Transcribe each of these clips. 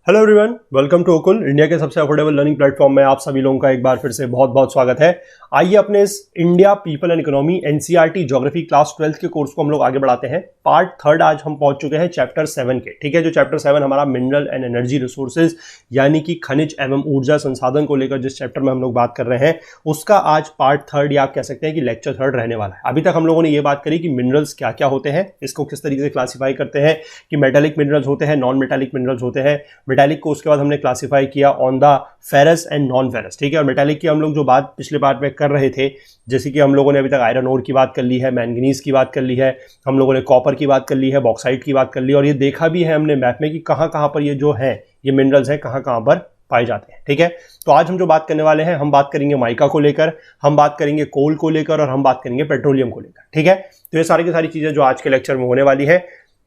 Hello everyone, welcome to Okul, India के सबसे affordable learning platform में आप सभी लोगों का एक बार फिर से बहुत बहुत स्वागत है। आइए अपने इस India people and economy NCERT geography class 12 के कोर्स को हम लोग आगे बढ़ाते हैं। पार्ट 3 आज हम पहुंच चुके हैं चैप्टर 7 के। ठीक है, जो चैप्टर 7 हमारा मिनरल एंड एनर्जी रिसोर्सेज यानी कि खनिज एवं ऊर्जा संसाधन को लेकर जिस चैप्टर में हम लोग बात कर रहे हैं उसका आज पार्ट 3 या आप कह सकते हैं कि लेक्चर 3 रहने वाला है। अभी तक हम लोगों ने ये बात करी कि मिनरल्स क्या क्या होते हैं, इसको किस तरीके से क्लासीफाई करते हैं, कि मेटेलिक मिनरल्स होते हैं, नॉन मेटेलिक मिनरल्स होते हैं। मेटेलिक को उसके बाद हमने क्लासिफाई किया on the ferrous and non ferrous. ठीक है, और मेटालिक की हम लोग जो बात पिछले पार्ट में कर रहे थे, जैसे कि हम लोगों ने अभी तक आयरन ओर की बात कर ली है, मैंगनीज की बात कर ली है, हम लोगों ने कॉपर की बात कर ली है, बॉक्साइट की बात कर ली, और ये देखा भी है हमने मैप में कि कहां कहां पर ये जो है ये मिनरल्स है कहां कहां पर पाए जाते हैं। ठीक है, तो आज हम जो बात करने वाले हैं, हम बात करेंगे माइका को लेकर, हम बात करेंगे कोल को लेकर, और हम बात करेंगे पेट्रोलियम को लेकर। ठीक है, तो ये सारी की सारी चीजें जो आज के लेक्चर में होने वाली है।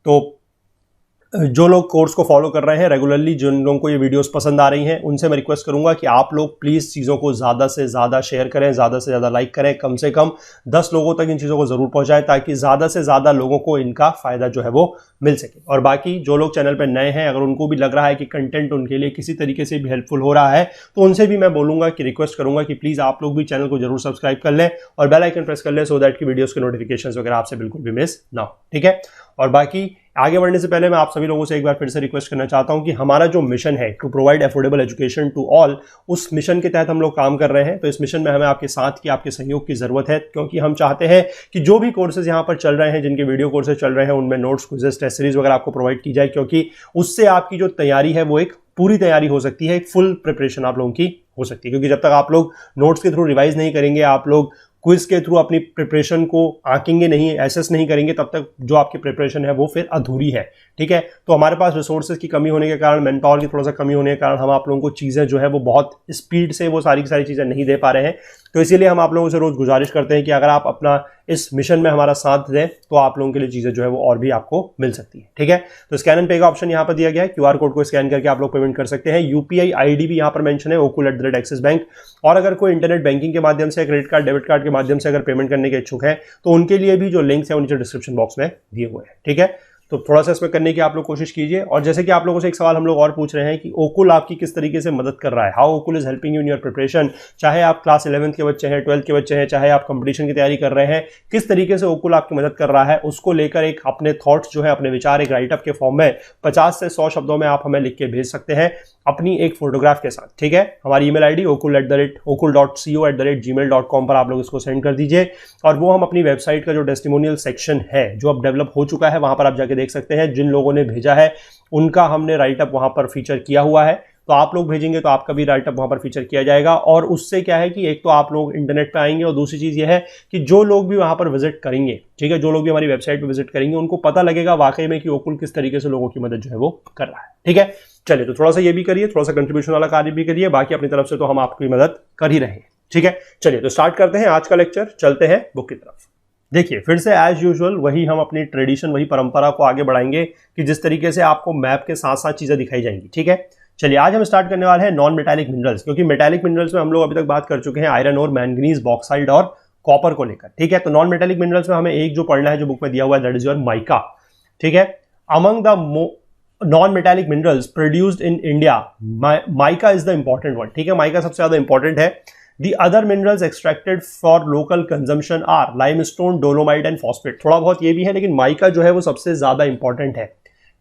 तो जो लोग कोर्स को फॉलो कर रहे हैं रेगुलरली, जिन लोगों को ये वीडियोस पसंद आ रही हैं, उनसे मैं रिक्वेस्ट करूंगा कि आप लोग प्लीज चीज़ों को ज़्यादा से ज़्यादा शेयर करें, ज़्यादा से ज़्यादा लाइक करें, कम से कम 10 लोगों तक इन चीज़ों को ज़रूर पहुंचाएं ताकि ज़्यादा से ज़्यादा लोगों को इनका फ़ायदा जो है वो मिल सके। और बाकी जो लोग चैनल पर नए हैं, अगर उनको भी लग रहा है कि कंटेंट उनके लिए किसी तरीके से भी हेल्पफुल हो रहा है, तो उनसे भी मैं बोलूंगा कि रिक्वेस्ट करूंगा कि प्लीज़ आप लोग भी चैनल को जरूर सब्सक्राइब कर लें और बेल आइकन प्रेस कर लें, सो दैट की वीडियोज़ के नोटिफिकेशन वगैरह आपसे बिल्कुल भी मिस ना हो। ठीक है, और बाकी आगे बढ़ने से पहले मैं आप सभी लोगों से एक बार फिर से रिक्वेस्ट करना चाहता हूं कि हमारा जो मिशन है to provide affordable education to all, उस मिशन के तहत हम लोग काम कर रहे हैं। तो इस मिशन में हमें आपके साथ की, आपके सहयोग की जरूरत है, क्योंकि हम चाहते हैं कि जो भी कोर्सेज यहां पर चल रहे हैं, जिनके वीडियो कोर्सेज चल रहे हैं, उनमें नोट्स, क्विज़ेस, टेस्ट सीरीज वगैरह आपको प्रोवाइड की जाए, क्योंकि उससे आपकी जो तैयारी है वो एक पूरी तैयारी हो सकती है, एक फुल प्रिपरेशन आप लोगों की हो सकती है। क्योंकि जब तक आप लोग नोट्स के थ्रू रिवाइज नहीं करेंगे, आप लोग क्विज के थ्रू अपनी प्रिपरेशन को आंकेंगे नहीं, एसेस नहीं करेंगे, तब तक जो आपकी प्रिपरेशन है वो फिर अधूरी है। ठीक है, तो हमारे पास रिसोर्सेज की कमी होने के कारण, मैन पावर की थोड़ा सा कमी होने के कारण हम आप लोगों को चीज़ें जो है वो बहुत स्पीड से वो सारी की सारी चीज़ें नहीं दे पा रहे हैं। तो इसीलिए हम आप लोगों से रोज़ गुजारिश करते हैं कि अगर आप अपना इस मिशन में हमारा साथ दें तो आप लोगों के लिए चीज़ें जो है वो और भी आपको मिल सकती है। ठीक है, तो स्कैन एंड पे का ऑप्शन यहाँ पर दिया गया है, क्यूआर कोड को स्कैन करके आप लोग पेमेंट कर सकते हैं। यूपीआई आईडी भी यहाँ पर मेंशन है, okul@axis बैंक। और अगर कोई इंटरनेट बैंकिंग के माध्यम से, क्रेडिट कार्ड, डेबिट कार्ड के माध्यम से अगर पेमेंट करने के इच्छुक है तो उनके लिए भी जो लिंक्स है नीचे डिस्क्रिप्शन बॉक्स में दिए हुए हैं। ठीक है, तो थोड़ा सा इसमें करने की आप लोग कोशिश कीजिए। और जैसे कि आप लोगों से एक सवाल हम लोग और पूछ रहे हैं कि ओकुल आपकी किस तरीके से मदद कर रहा है, how Okul is helping you in your preparation. चाहे आप क्लास 11th के बच्चे हैं, 12th के बच्चे हैं, चाहे आप कंपटीशन की तैयारी कर रहे हैं, किस तरीके से ओकुल आपकी मदद कर रहा है, उसको लेकर एक अपने थॉट्स जो है, अपने विचार एक राइटअप के फॉर्म में 50 से 100 शब्दों में आप हमें लिख के भेज सकते हैं अपनी एक फोटोग्राफ के साथ। ठीक है, हमारी ईमेल आईडी okul@okul.co@gmail.com पर आप लोग इसको सेंड कर दीजिए, और वो हम अपनी वेबसाइट का जो टेस्टिमोनियल सेक्शन है जो अब डेवलप हो चुका है, वहां पर आप जाके देख सकते हैं। जिन लोगों ने भेजा है उनका हमने राइटअप वहां पर फीचर किया हुआ है, तो आप लोग भेजेंगे तो आपका भी राइटअप वहां पर फीचर किया जाएगा। और उससे क्या है कि एक तो आप लोग इंटरनेट पे आएंगे, और दूसरी चीज ये है कि जो लोग भी वहां पर विजिट करेंगे, ठीक है, जो लोग भी हमारी वेबसाइट पे विजिट करेंगे, उनको पता लगेगा वाकई में कि ओकुल किस तरीके से लोगों की मदद जो है वो कर रहा है। ठीक है, चलिए, तो थोड़ा सा ये भी करिए, थोड़ा सा कंट्रीब्यूशन वाला कार्य भी करिए, बाकी अपनी तरफ से तो हम आपकी मदद कर ही रहे हैं। ठीक है, चलिए तो स्टार्ट करते हैं आज का लेक्चर, चलते हैं बुक की तरफ। देखिए, फिर से एज यूजुअल वही हम अपनी ट्रेडिशन, वही परंपरा को आगे बढ़ाएंगे कि जिस तरीके से आपको मैप के साथ साथ चीजें दिखाई जाएंगी। ठीक है, चलिए आज हम स्टार्ट करने वाले हैं नॉन मेटालिक मिनरल्स, क्योंकि मेटालिक मिनरल्स में हम लोग अभी तक बात कर चुके हैं आयरन और मैंगनीज, बॉक्साइट और कॉपर को लेकर। ठीक है, तो नॉन मेटालिक मिनरल्स में हमें एक जो पढ़ना है, जो बुक में दिया हुआ है, दैट इज योर माइका। ठीक है, among the non metallic minerals produced in India, mica is the important one. ठीक है, माइका सबसे ज्यादा इंपॉर्टेंट है। The other minerals extracted for local consumption are limestone, dolomite and phosphate। थोड़ा बहुत ये भी है, लेकिन माइका जो है वो सबसे ज्यादा इंपॉर्टेंट है।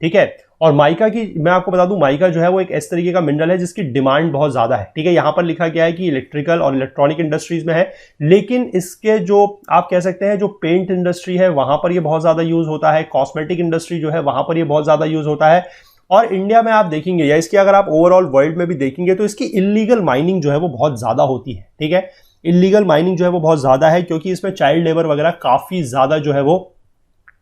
ठीक है, और माइका की मैं आपको बता दूं, माइका जो है वो एक इस तरीके का मिनरल है जिसकी डिमांड बहुत ज्यादा है। ठीक है, यहां पर लिखा गया है कि इलेक्ट्रिकल और इलेक्ट्रॉनिक इंडस्ट्रीज में है, लेकिन इसके जो आप कह सकते हैं जो पेंट इंडस्ट्री है वहां पर ये बहुत ज्यादा यूज होता है, कॉस्मेटिक इंडस्ट्री जो है वहां पर ये बहुत ज्यादा यूज होता है। और इंडिया में आप देखेंगे, या इसकी अगर आप ओवरऑल वर्ल्ड में भी देखेंगे, तो इसकी इलीगल माइनिंग जो है वो बहुत ज्यादा होती है। ठीक है, इलीगल माइनिंग जो है वो बहुत ज्यादा है, क्योंकि इसमें चाइल्ड लेबर वगैरह काफी ज्यादा जो है वो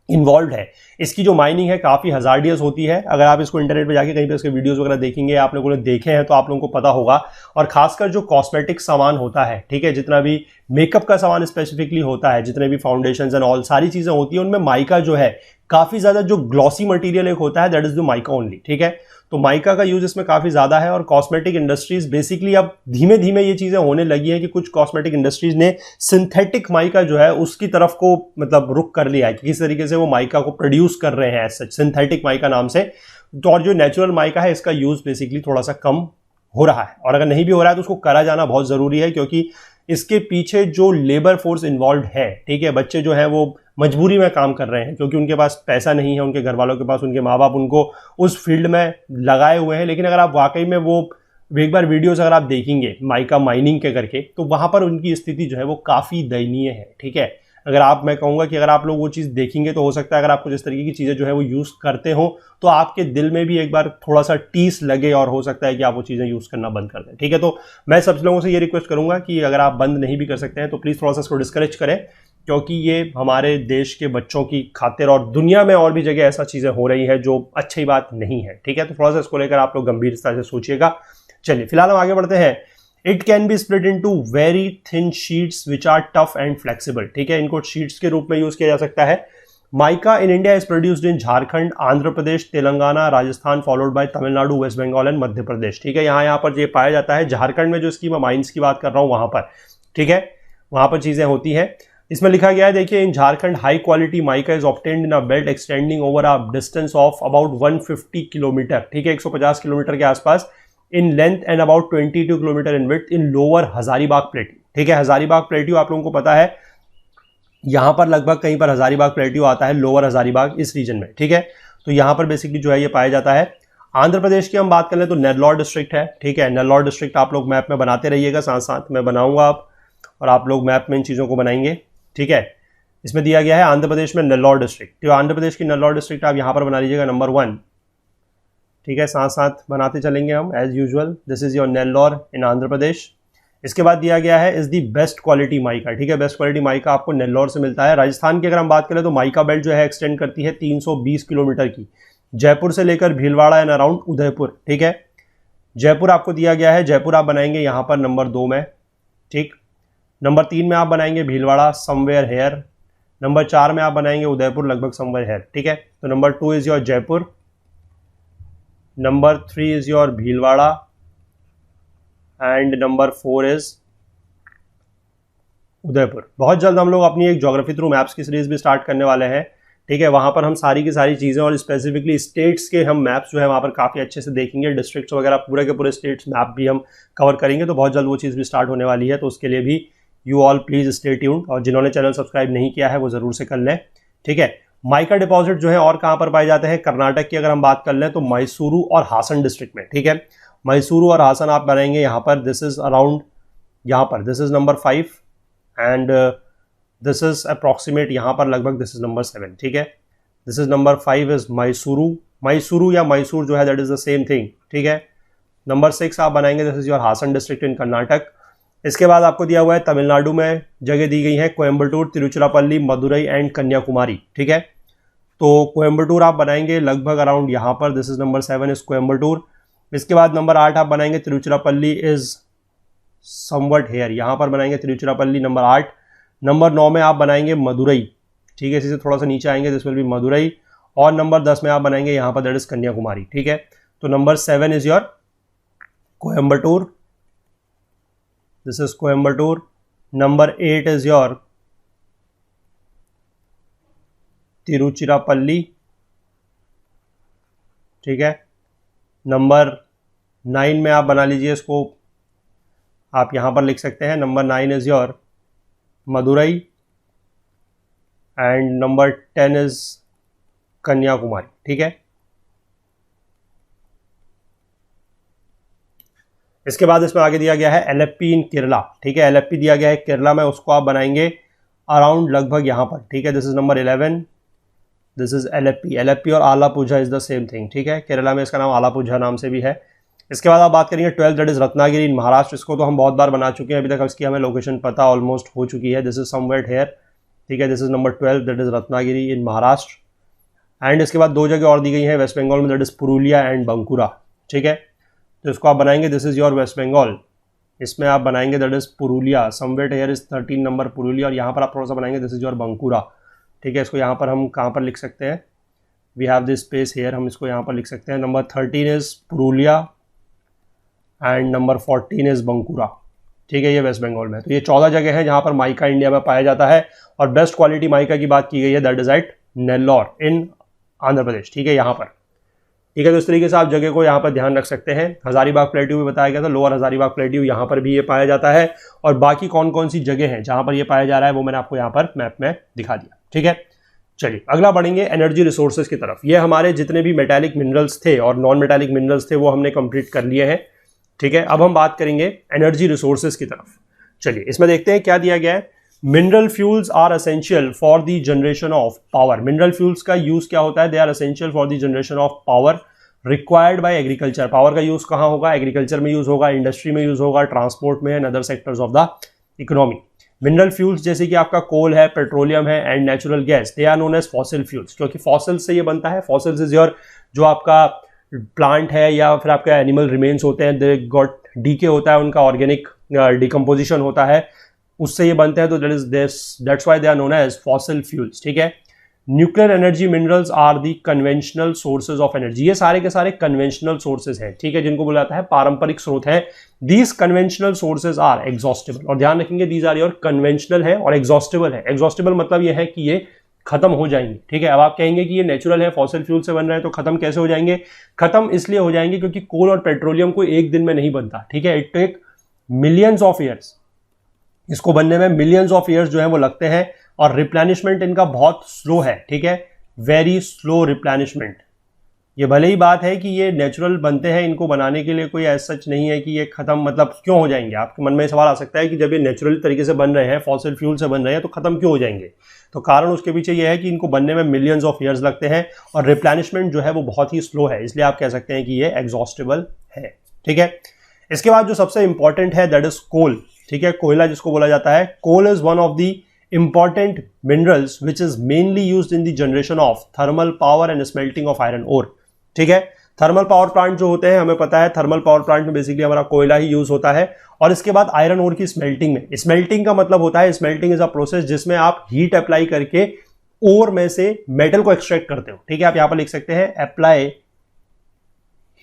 इन्वॉल्व है। इसकी जो माइनिंग है काफी हजार्डियस होती है। अगर आप इसको इंटरनेट पे जाके कहीं पे इसके वीडियोस वगैरह देखेंगे, आप लोगों ने देखे हैं तो आप लोगों को पता होगा। और खासकर जो कॉस्मेटिक सामान होता है, ठीक है, जितना भी मेकअप का सामान स्पेसिफिकली होता है, जितने भी फाउंडेशंस एंड ऑल सारी चीजें होती है, उनमें माइका जो है काफी ज्यादा जो ग्लॉसी मटेरियल एक होता है that is the mica only, ठीक है। तो माइका का यूज इसमें काफी ज्यादा है और कॉस्मेटिक इंडस्ट्रीज बेसिकली अब धीमे धीमे ये चीजें होने लगी हैं कि कुछ कॉस्मेटिक इंडस्ट्रीज ने सिंथेटिक माइका जो है उसकी तरफ को मतलब रुख कर लिया है कि किस तरीके से वो माइका को प्रोड्यूस कर रहे हैं सच सिंथेटिक माइका नाम से। तो और जो नेचुरल माइका है इसका यूज बेसिकली थोड़ा सा कम हो रहा है, और अगर नहीं भी हो रहा है तो उसको करा जाना बहुत जरूरी है, क्योंकि इसके पीछे जो लेबर फोर्स इन्वॉल्व है, ठीक है, बच्चे जो हैं वो मजबूरी में काम कर रहे हैं क्योंकि उनके पास पैसा नहीं है, उनके घर वालों के पास, उनके माँ बाप उनको उस फील्ड में लगाए हुए हैं। लेकिन अगर आप वाकई में वो एक बार वीडियोस अगर आप देखेंगे माइका माइनिंग के करके, तो वहां पर उनकी स्थिति जो है वो काफी दयनीय है, ठीक है। अगर आप, मैं कहूंगा कि अगर आप लोग वो चीज़ देखेंगे तो हो सकता है अगर आपको जिस तरीके की चीज़ें जो है वो यूज़ करते हो तो आपके दिल में भी एक बार थोड़ा सा टीस लगे और हो सकता है कि आप वो चीज़ें यूज़ करना बंद कर दें, ठीक है। तो मैं सब लोगों से ये रिक्वेस्ट करूंगा कि अगर आप बंद नहीं भी कर सकते हैं तो प्लीज़ थोड़ा सा इसको डिस्करेज करें, क्योंकि ये हमारे देश के बच्चों की खातिर और दुनिया में और भी जगह ऐसा चीज़ें हो रही है जो अच्छी बात नहीं है, ठीक है। तो थोड़ा सा इसको लेकर आप लोग गंभीरता से सोचिएगा। चलिए फिलहाल हम आगे बढ़ते हैं। It can be split into very thin sheets which are tough and flexible, ठीक है। इनको शीट्स के रूप में यूज किया जा सकता है। Mica in India is produced in Jharkhand, Andhra Pradesh, Telangana, Rajasthan, followed by Tamil Nadu, West Bengal and Madhya Pradesh, ठीक है। यहाँ पर ये पाया जाता है झारखंड में, जो इसकी मैं माइंस की बात कर रहा हूँ वहां पर, ठीक है, वहां पर चीजें होती हैं। इसमें लिखा गया है, देखिए, in Jharkhand high quality mica is obtained in a belt extending over a distance of about 150 kilometer, ठीक है, 150 किलोमीटर के आसपास, in length and about 22 kilometer in width, in lower Hazaribagh plateau, ठीक है। हजारीबाग प्लेट्यू आप लोगों को पता है, यहां पर लगभग कहीं पर हजारीबाग प्लेट्यू आता है, लोअर हजारीबाग इस रीजन में, ठीक है। तो यहां पर बेसिकली जो है ये पाया जाता है। आंध्र प्रदेश की हम बात कर लें तो नेल्लौर डिस्ट्रिक्ट है, ठीक है। नेल्लौर डिस्ट्रिक्ट आप लोग मैप में बनाते रहिएगा, साथ साथ मैं बनाऊंगा आप, और आप लोग मैप में इन चीजों को बनाएंगे, ठीक है। इसमें दिया गया है आंध्र प्रदेश में नेल्लौर डिस्ट्रिक्ट, तो आंध्र प्रदेश की नेल्लौर डिस्ट्रिक्ट आप यहां पर बना लीजिएगा नंबर 1, ठीक है। साथ साथ बनाते चलेंगे हम as usual. This is your Nellore in Andhra Pradesh. इसके बाद दिया गया है is the best quality mica, ठीक है। बेस्ट क्वालिटी माइका आपको नेल्लौर से मिलता है। राजस्थान की अगर हम बात करें तो माइका बेल्ट जो है एक्सटेंड करती है 320 किलोमीटर की, जयपुर से लेकर भीलवाड़ा एंड अराउंड उदयपुर, ठीक है। जयपुर आपको दिया गया है, जयपुर आप बनाएंगे यहाँ पर नंबर 2 में, ठीक। नंबर 3 में आप बनाएंगे भीलवाड़ा समवेयर हेयर, नंबर 4 में आप बनाएंगे उदयपुर लगभग समवेयर हेयर, ठीक है। तो number 2 is your Jaipur, number 3 is your Bhilwara and number 4 is Udaipur. बहुत जल्द हम लोग अपनी एक ज्योग्राफी थ्रू मैप्स की सीरीज भी स्टार्ट करने वाले हैं, ठीक है। वहां पर हम सारी की सारी चीजें और स्पेसिफिकली स्टेट्स के हम मैप्स जो है वहां पर काफी अच्छे से देखेंगे, डिस्ट्रिक्ट्स वगैरह पूरे के पूरे स्टेट्स मैप भी हम कवर करेंगे। तो बहुत जल्द वो चीज़ भी स्टार्ट होने वाली है, तो उसके लिए भी you all please stay tuned, और जिन्होंने चैनल सब्सक्राइब नहीं किया है वो जरूर से कर लें, ठीक है। माइका डिपॉजिट जो है और कहां पर पाए जाते हैं, कर्नाटक की अगर हम बात कर लें तो मैसूरू और हासन डिस्ट्रिक्ट में, ठीक है। मैसूरू और हासन आप बनाएंगे यहाँ पर, दिस इज अराउंड यहाँ पर, this is number 5 and this is approximate यहाँ पर लगभग दिस इज नंबर 7, ठीक है। This is number 5 is Mysuru, Mysuru या मैसूर जो है that is the same thing, ठीक है। नंबर 6 आप बनाएंगे, this is your Hassan district in Karnataka. इसके बाद आपको दिया हुआ है तमिलनाडु में जगह दी गई है कोयम्बटूर, तिरुचिरापल्ली, मदुरई एंड कन्याकुमारी, ठीक है। तो कोयम्बटूर आप बनाएंगे लगभग अराउंड यहाँ पर, this is number 7 is Coimbatore. इसके बाद नंबर 8 आप बनाएंगे तिरुचिरापल्ली इज समवट हेयर, यहाँ पर बनाएंगे तिरुचिरापल्ली नंबर 8। नंबर 9 में आप बनाएंगे मदुरई, ठीक है, इसी से थोड़ा सा नीचे आएंगे, दिस विल बी मदुरई। और नंबर 10 में आप बनाएंगे यहाँ पर दैट इज कन्याकुमारी, ठीक है। तो number 7 is your Coimbatore, this is Coimbatore. Number 8 is your Tiruchirappalli, ठीक है। नंबर 9 में आप बना लीजिए इसको, आप यहां पर लिख सकते हैं, number 9 is your Madurai and number 10 is Kanyakumari, ठीक है। इसके बाद इसमें आगे दिया गया है एलेप्पी इन केरला, ठीक है। एलेप्पी दिया गया है केरला में, उसको आप बनाएंगे अराउंड लगभग यहाँ पर, ठीक है। This is number 11, this is Alleppey. Alleppey और Alappuzha is the same thing, ठीक है। केरला में इसका नाम आलापुझा नाम से भी है। इसके बाद आप बात करेंगे 12 दैट इज रत्नागिरी इन महाराष्ट्र। इसको तो हम बहुत बार बना चुके हैं, अभी तक इसकी हमें लोकेशन पता ऑलमोस्ट हो चुकी है, दिस इज समवेयर हेयर, ठीक है। This is number 12 that is Ratnagiri in Maharashtra. And इसके बाद 2 जगह और दी गई है वेस्ट बंगाल में, that is Purulia and Bankura, ठीक है। तो इसको आप बनाएंगे, this is your West Bengal, इसमें आप बनाएंगे that is Purulia, somewhere here is 13 number Purulia, और यहाँ पर आप थोड़ा सा बनाएंगे दिस इज योर बंकुरा, ठीक है। इसको यहाँ पर हम कहाँ पर लिख सकते हैं, we have this space here, हम इसको यहाँ पर लिख सकते हैं। Number 13 is Purulia and number 14 is Bankura, ठीक है, ये वेस्ट बंगाल में। तो ये 14 जगह हैं जहाँ पर माइका इंडिया में पाया जाता है, और बेस्ट क्वालिटी माइका की बात की गई है, that is eight Nellore in Andhra Pradesh, ठीक है, यहाँ पर, ठीक है। तो इस तरीके से आप जगह को यहाँ पर ध्यान रख सकते हैं। हजारीबाग प्लेट्यू भी बताया गया था, लोअर हजारीबाग प्लेट्यू, यहाँ पर भी ये पाया जाता है, और बाकी कौन कौन सी जगह हैं जहाँ पर ये पाया जा रहा है वो मैंने आपको यहाँ पर मैप में दिखा दिया, ठीक है। चलिए अगला बढ़ेंगे एनर्जी रिसोर्सेज की तरफ। ये हमारे जितने भी मेटालिक मिनरल्स थे और नॉन मेटालिक मिनरल्स थे वो हमने कंप्लीट कर लिए हैं, ठीक है। अब हम बात करेंगे एनर्जी रिसोर्सेज की तरफ। चलिए इसमें देखते हैं क्या दिया गया है। Mineral fuels are essential for the generation of power. Mineral fuels का यूज क्या होता है? They are essential for the generation of power required by agriculture. पावर का यूज कहाँ होगा? एग्रीकल्चर में यूज होगा, इंडस्ट्री में यूज होगा, ट्रांसपोर्ट में and other sectors of the economy. Mineral fuels जैसे कि आपका कोल है, पेट्रोलियम है and natural gas, they are known as fossil fuels, क्योंकि फॉसिल से ये बनता है। फॉसिल्स इज योर जो आपका प्लांट है या फिर आपका एनिमल रिमेन्स होते हैं, दे गॉट डीके होता है, उनका ऑर्गेनिक डिकम्पोजिशन होता है, उससे ये बनते हैं। तो that's why they are known as fossil fuels, ठीक है। Nuclear energy minerals are the conventional sources of energy. ये सारे के सारे कन्वेंशनल सोर्सेज हैं, ठीक है, जिनको बोला जाता है पारंपरिक स्रोत हैं। These conventional sources are exhaustible, और ध्यान रखेंगे दीज आर योर कन्वेंशनल है और एग्जॉस्टेबल है। एग्जॉस्टेबल मतलब ये है कि ये खत्म हो जाएंगे, ठीक है। अब आप कहेंगे कि ये नेचुरल है, फॉसिल फ्यूल से बन रहे हैं, तो खत्म कैसे हो जाएंगे? खत्म इसलिए हो जाएंगे क्योंकि कोल और पेट्रोलियम को एक दिन में नहीं बनता, ठीक है। It take millions of years, इसको बनने में मिलियंस ऑफ ईयर्स जो है वो लगते हैं, और रिप्लेनिशमेंट इनका बहुत स्लो है, ठीक है, वेरी स्लो रिप्लेनिशमेंट। ये भले ही बात है कि ये नेचुरल बनते हैं, इनको बनाने के लिए कोई ऐसा सच नहीं है कि ये खत्म मतलब क्यों हो जाएंगे। आपके मन में सवाल आ सकता है कि जब ये नेचुरल तरीके से बन रहे हैं, फॉसिल फ्यूल से बन रहे हैं, तो खत्म क्यों हो जाएंगे? तो कारण उसके पीछे ये है कि इनको बनने में मिलियंस ऑफ ईयर्स लगते हैं, और रिप्लेनिशमेंट जो है वो बहुत ही स्लो है, इसलिए आप कह सकते हैं कि ये एग्जॉस्टेबल है, ठीक है। इसके बाद जो सबसे इंपॉर्टेंट है दैट इज कोल, ठीक है, कोयला जिसको बोला जाता है। Coal is one of the important minerals which is mainly used in the generation of thermal power and smelting of iron ore, ठीक है। थर्मल पावर प्लांट जो होते हैं, हमें पता है थर्मल पावर प्लांट में बेसिकली हमारा कोयला ही यूज होता है, और इसके बाद आयरन ओर की स्मेल्टिंग में। स्मेल्टिंग का मतलब होता है, स्मेल्टिंग इज अ प्रोसेस जिसमें आप हीट अप्लाई करके ओर में से मेटल को एक्सट्रैक्ट करते हो, ठीक है। आप यहां पर लिख सकते हैं apply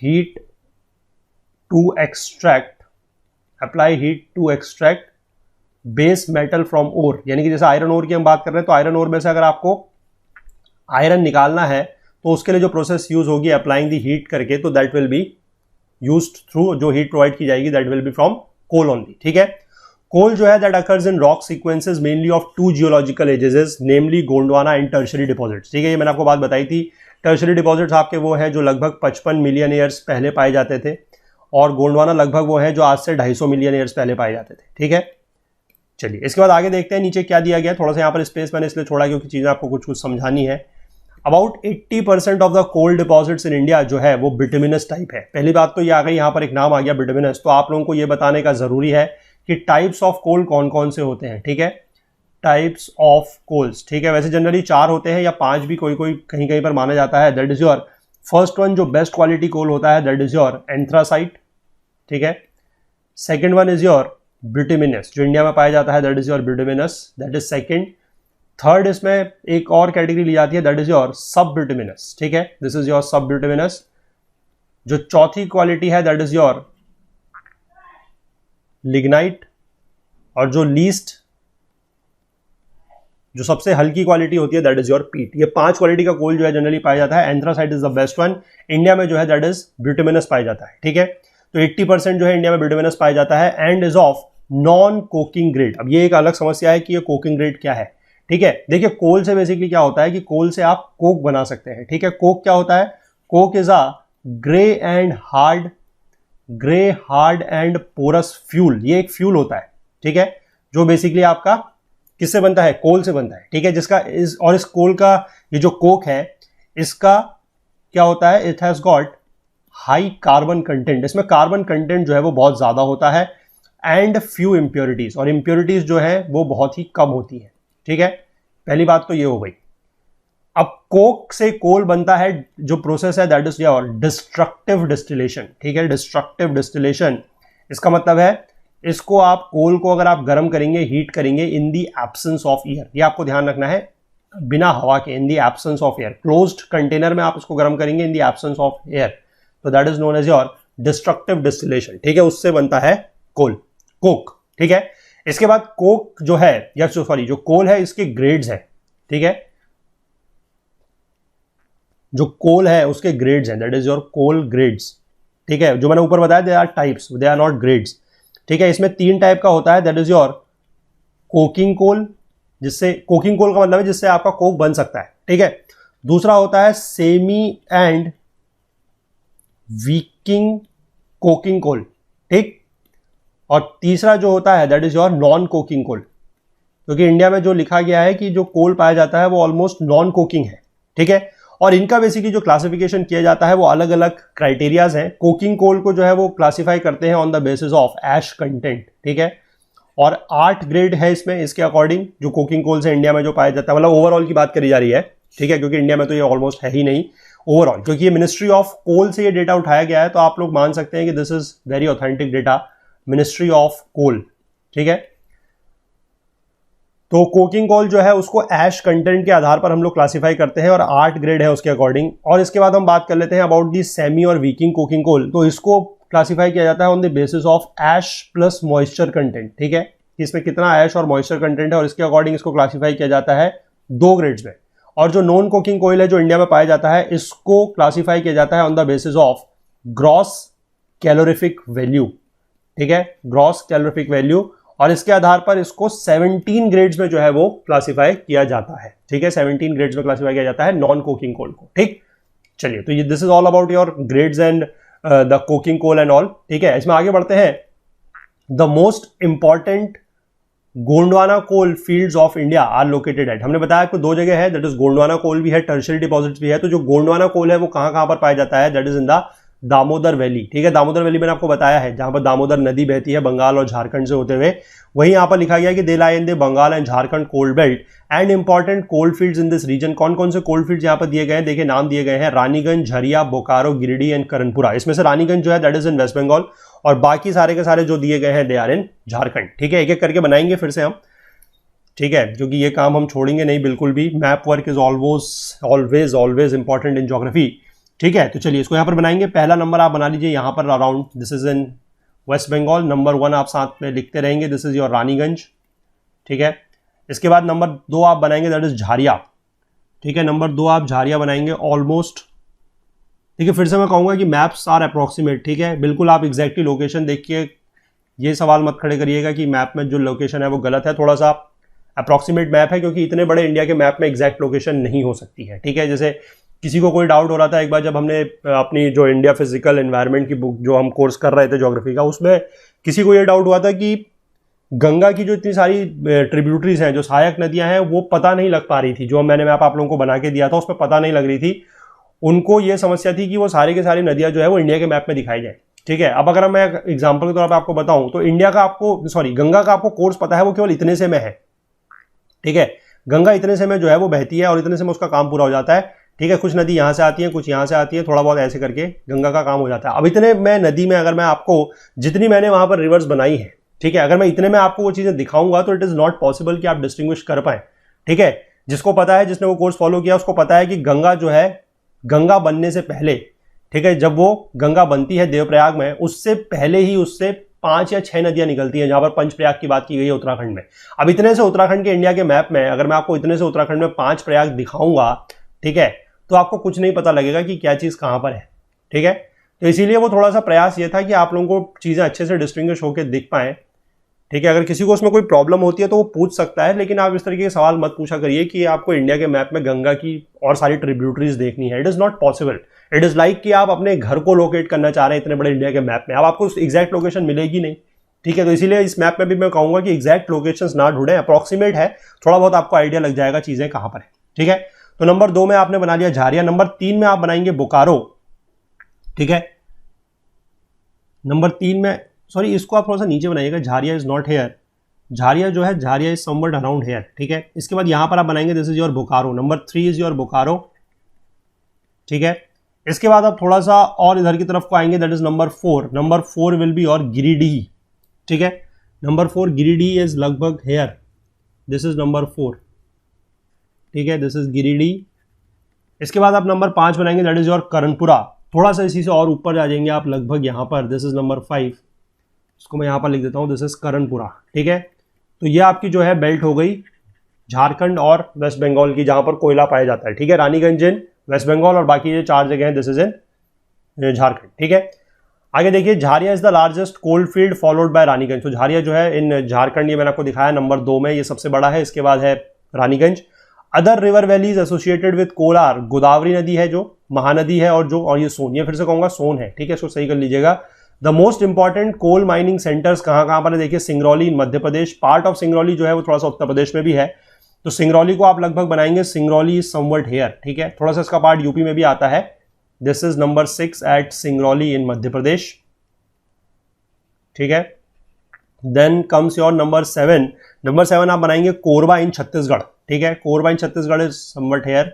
heat to extract base metal from ore. यानी कि जैसे आयरन ओर की हम बात कर रहे हैं, तो आयरन ओर में से अगर आपको आयरन निकालना है तो उसके लिए जो प्रोसेस यूज होगी अप्लाइंग दी हीट करके, तो that will be used through, जो हीट प्रोवाइड की जाएगी that will be from coal only, ठीक है। कोल जो है that occurs in rock sequences mainly of two geological ages, namely Gondwana and tertiary deposits, ठीक है। ये मैंने आपको बात बताई थी। टर्शरी डिपॉजिट्स आपके वो हैं जो लगभग 55 मिलियन ईयर्स पहले पाए जाते थे, और गोंडवाना लगभग वो है जो आज से 250 मिलियन ईयर्स पहले पाए जाते थे, ठीक है। चलिए इसके बाद आगे देखते हैं नीचे क्या दिया गया। थोड़ा सा यहाँ पर स्पेस मैंने इसलिए छोड़ा क्योंकि चीजें आपको कुछ कुछ समझानी है। About 80% of the coal deposits in India जो है वो बिटुमिनस टाइप है। पहली बात तो ये आ गई, यहाँ पर एक नाम आ गया बिटुमिनस, तो आप लोगों को ये बताने का जरूरी है कि टाइप्स ऑफ कोल कौन कौन से होते हैं, ठीक है। टाइप्स ऑफ कोल्स, ठीक है, वैसे जनरली 4 होते हैं या 5 भी कोई कोई कहीं कहीं पर माना जाता है। That is your first one, जो बेस्ट क्वालिटी कोल होता है, दैट इज योर एंथ्रासाइट, ठीक है। Second one is your bituminous, जो इंडिया में पाया जाता है, that is your bituminous, that is second. Third इसमें एक और कैटेगरी ली जाती है, दैट इज योर सब बिटुमिनस, ठीक है, दिस इज योर सब बिटुमिनस। जो चौथी क्वालिटी है दैट इज योर लिग्नाइट, और जो लीस्ट, जो सबसे हल्की क्वालिटी होती है दैट इज योर पीट। ये 5 क्वालिटी का कोल जो है जनरली पाया जाता है। Anthracite is the best one, India में जो है दैट इज बिटुमिनस पाया जाता है, ठीक है। तो 80% जो है इंडिया में बिटुमिनस पाया जाता है and is of non coking grade. अब ये एक अलग समस्या है कि ये कोकिंग ग्रेड क्या है, ठीक है। देखिए कोल से बेसिकली क्या होता है कि कोल से आप कोक बना सकते हैं, ठीक है। कोक क्या होता है? Coke is a grey hard and porous fuel. ये एक फ्यूल होता है, ठीक है, जो बेसिकली आपका किससे बनता है? कोल से बनता है, ठीक है। जिसका इस कोल का ये जो कोक है, इसका क्या होता है? It has got high carbon content. इसमें कार्बन कंटेंट जो है वो बहुत ज्यादा होता है एंड फ्यू इंप्योरिटीज, और इंप्योरिटीज जो है वो बहुत ही कम होती है, ठीक है। पहली बात तो ये हो गई। अब कोक से कोल बनता है, जो प्रोसेस है that is your destructive distillation, ठीक है। डिस्ट्रक्टिव डिस्टिलेशन इसका मतलब है इसको आप कोल को अगर आप गर्म करेंगे, हीट करेंगे in the absence of air, ये आपको ध्यान रखना है। बिना हवा के, in the absence of air. Closed container में आप इसको गर्म करेंगे in the absence of air, तो that is known as your destructive distillation, ठीक है। उससे बनता है कोल, कोक, ठीक है। इसके बाद कोक जो है, या सॉरी जो कोल है इसके ग्रेड्स है, ठीक है। जो कोल है उसके ग्रेड्स हैं, that is your coal grades, ठीक है। जो मैंने ऊपर बताया they are types, they are not grades, ठीक है। इसमें 3 टाइप का होता है, that is your coking coal, जिससे कोकिंग कोल का मतलब है जिससे आपका कोक बन सकता है, ठीक है। दूसरा होता है सेमी एंड वीकिंग कोकिंग कोल, ठीक। और तीसरा जो होता है that is your non coking coal, क्योंकि इंडिया में जो लिखा गया है कि जो कोल पाया जाता है वो ऑलमोस्ट नॉन कोकिंग है, ठीक है। और इनका बेसिकली जो क्लासिफिकेशन किया जाता है वो अलग अलग क्राइटेरियाज हैं। कोकिंग कोल को जो है वो क्लासिफाई करते हैं on the basis of ash content, ठीक है। और 8 ग्रेड है इसमें, इसके अकॉर्डिंग जो कोकिंग कोल से इंडिया में जो पाया जाता है, मतलब ओवरऑल की बात करी जा रही है, ठीक है, क्योंकि इंडिया में तो ये ऑलमोस्ट है ही नहीं ओवरऑल, क्योंकि ये मिनिस्ट्री ऑफ कोल से ये डेटा उठाया गया है, तो आप लोग मान सकते हैं कि this is very authentic data, ministry of coal, ठीक है। तो कोकिंग कोल जो है उसको ऐश कंटेंट के आधार पर हम लोग क्लासिफाई करते हैं और 8 ग्रेड है उसके अकॉर्डिंग। और इसके बाद हम बात कर लेते हैं अबाउट दी सेमी और वीकिंग कोकिंग कोल, तो इसको क्लासिफाई किया जाता है on the basis of ash plus moisture content, ठीक है। इसमें कितना ऐश और मॉइस्चर कंटेंट है और इसके अकॉर्डिंग इसको क्लासिफाई किया जाता है 2 ग्रेड्स में। और जो नॉन कोकिंग कोयल है जो इंडिया में पाया जाता है, इसको क्लासिफाई किया जाता है on the basis of gross calorific value, ठीक है, ग्रॉस कैलोरीफिक वैल्यू। और इसके आधार पर इसको 17 ग्रेड्स में जो है वो क्लासिफाई किया जाता है, ठीक है। 17 ग्रेड्स में क्लासिफाई किया जाता है नॉन कोकिंग कोल को, ठीक। चलिए, तो ये this is all about your grades and the coking coal and all, ठीक है। इसमें आगे बढ़ते हैं। The most important Gondwana coal fields of India are located at, हमने बताया आपको 2 जगह है, दैट इज गोंडवाना कोल भी है, टर्शियरी डिपॉजिट्स भी है। तो जो गोंडवाना कोल है वो कहां पर पाया जाता है, that is in the Damodar valley, ठीक है। दामोदर वैली मैंने आपको बताया है, जहां पर दामोदर नदी बहती है बंगाल और झारखंड से होते हुए। वहीं यहां पर लिखा गया है कि they lie in the Bengal and Jharkhand coal belt and important coal fields in this region. कौन कौन से कोल्ड फील्ड्स यहां पर दिए गए हैं, देखिए नाम दिए गए हैं, रानीगंज, झरिया, बोकारो, गिरिडीह एंड करणपुरा। इसमें से रानीगंज जो है that is in West Bengal, और बाकी सारे के सारे जो दिए गए हैं दे आर इन झारखंड, ठीक है। एक एक करके बनाएंगे फिर से हम, ठीक है, क्योंकि ये काम हम छोड़ेंगे नहीं बिल्कुल भी। Map work is always important in geography, ठीक है। तो चलिए इसको यहाँ पर बनाएंगे। पहला नंबर आप बना लीजिए यहाँ पर around, this is in West Bengal. Number 1 आप साथ में लिखते रहेंगे, दिस इज योर रानीगंज, ठीक है। इसके बाद नंबर 2 आप बनाएंगे, दैट इज झारिया, ठीक है। नंबर 2 आप झारिया बनाएंगे ऑलमोस्ट, ठीक है। फिर से मैं कहूँगा कि मैप्स आर अप्रॉक्सीमेट, ठीक है, बिल्कुल आप एग्जैक्टली लोकेशन देखिए, ये सवाल मत खड़े करिएगा कि मैप में जो लोकेशन है वो गलत है, थोड़ा सा अप्रॉक्सीमेट मैप है, क्योंकि इतने बड़े इंडिया के मैप में एग्जैक्ट लोकेशन नहीं हो सकती है, ठीक है। जैसे किसी को कोई डाउट हो रहा था एक बार जब हमने अपनी जो इंडिया फिजिकल एनवायरनमेंट की बुक जो हम कोर्स कर रहे थे ज्योग्राफी का, उसमें किसी को ये डाउट हुआ था कि गंगा की जो इतनी सारी ट्रिब्यूटरीज हैं, जो सहायक नदियां हैं, वो पता नहीं लग पा रही थी। जो मैंने मैप आप लोगों को बना के दिया था उसमें पता नहीं लग रही थी। उनको ये समस्या थी कि वो सारी के सारी नदियां जो है वो इंडिया के मैप में दिखाई जाए, ठीक है। अब अगर मैं एग्जाम्पल के तौर पर आपको बताऊं तो इंडिया का आपको गंगा का आपको कोर्स पता है, वो केवल इतने से में है, ठीक है। गंगा इतने से में जो है वो बहती है और इतने से में उसका काम पूरा हो जाता है, ठीक है। कुछ नदी यहां से आती है, कुछ यहां से आती है, थोड़ा बहुत ऐसे करके गंगा का काम हो जाता है। अब इतने में नदी में अगर मैं आपको जितनी मैंने वहां पर रिवर्स बनाई है, ठीक है, अगर मैं इतने में आपको वो चीजें दिखाऊंगा तो इट इज नॉट पॉसिबल कि आप डिस्टिंग्विश कर पाए, ठीक है। जिसको पता है, जिसने वो कोर्स फॉलो किया, उसको पता है कि गंगा जो है, गंगा बनने से पहले, ठीक है, जब वो गंगा बनती है देवप्रयाग में, उससे पहले ही उससे 5 या 6 नदियां निकलती हैं, जहां पर पंचप्रयाग की बात की गई है उत्तराखंड में। अब इतने से उत्तराखंड के इंडिया के मैप में अगर मैं आपको इतने से उत्तराखंड में 5 प्रयाग दिखाऊंगा, ठीक है, तो आपको कुछ नहीं पता लगेगा कि क्या चीज कहां पर है, ठीक है। तो इसीलिए वो थोड़ा सा प्रयास ये था कि आप लोगों को चीजें अच्छे से डिस्टिंग्विश होकर दिख पाए, ठीक है। अगर किसी को उसमें कोई प्रॉब्लम होती है तो वो पूछ सकता है, लेकिन आप इस तरीके के सवाल मत पूछा करिए कि आपको इंडिया के मैप में गंगा की और सारी ट्रिब्यूटरीज देखनी है। It is not possible. It is like कि आप अपने घर को लोकेट करना चाह रहे हैं इतने बड़े इंडिया के मैप में, अब आपको एग्जैक्ट लोकेशन मिलेगी नहीं, ठीक है। तो इसीलिए इस मैप में भी मैं कहूंगा कि एग्जैक्ट लोकेशंस ना ढूंढें, अप्रॉक्सीमेट है, थोड़ा बहुत आपको आइडिया लग जाएगा चीजें कहां पर है, ठीक है। तो नंबर 2 में आपने बना लिया झारिया। नंबर 3 में आप बनाएंगे बोकारो, ठीक है। नंबर 3 में, सॉरी इसको आप थोड़ा सा नीचे बनाइएगा, झारिया इज नॉट हेयर, झारिया जो है, झारिया इज समवट अराउंड हेयर, ठीक है। इसके बाद यहां पर आप बनाएंगे this is your Bokaro. Number 3 is your Bokaro, ठीक है। इसके बाद आप थोड़ा सा और इधर की तरफ को आएंगे, that is number 4। Number 4 will be your Giridih, ठीक है। नंबर 4 गिरिडीह इज लगभग हेयर, दिस इज नंबर 4, ठीक है, दिस इज गिरिडीह। इसके बाद आप नंबर 5 बनाएंगे, दैट इज योर करणपुरा। थोड़ा सा इसी से और ऊपर जा जाएंगे आप लगभग यहाँ पर, दिस इज नंबर 5, इसको मैं यहाँ पर लिख देता हूँ, दिस इज करणपुरा। ठीक है, तो ये आपकी जो है बेल्ट हो गई झारखंड और वेस्ट बंगाल की, जहां पर कोयला पाया जाता है। ठीक है, रानीगंज इन वेस्ट बंगाल और बाकी ये 4 जगह हैं, दिस इज इन झारखंड। ठीक है, आगे देखिए, Jharia is the largest coal field followed by Raniganj. तो झारिया जो है इन झारखंड, ये मैंने आपको दिखाया नंबर 2 में, ये सबसे बड़ा है। इसके बाद है Raniganj. Other river valleys associated with coal are, Godavari नदी है जो, महानदी है, और ये सोन, ये फिर से कहूंगा सोन है। ठीक है, इसको सही कर लीजिएगा। The most important coal mining centres कहां पर है, देखिए Singrauli in Madhya Pradesh, part of Singrauli जो है वो थोड़ा सा उत्तर प्रदेश में भी है, तो सिंगरौली को आप लगभग बनाएंगे सिंगरौली इज समवट हियर। ठीक है, थोड़ा सा इसका पार्ट यूपी में भी आता है, this is number 6 at Singrauli in Madhya Pradesh. ठीक है, then comes your number 7। Number 7 आप बनाएंगे कोरबा इन छत्तीसगढ़। ठीक है, Korba in Chhattisgarh is somewhat here,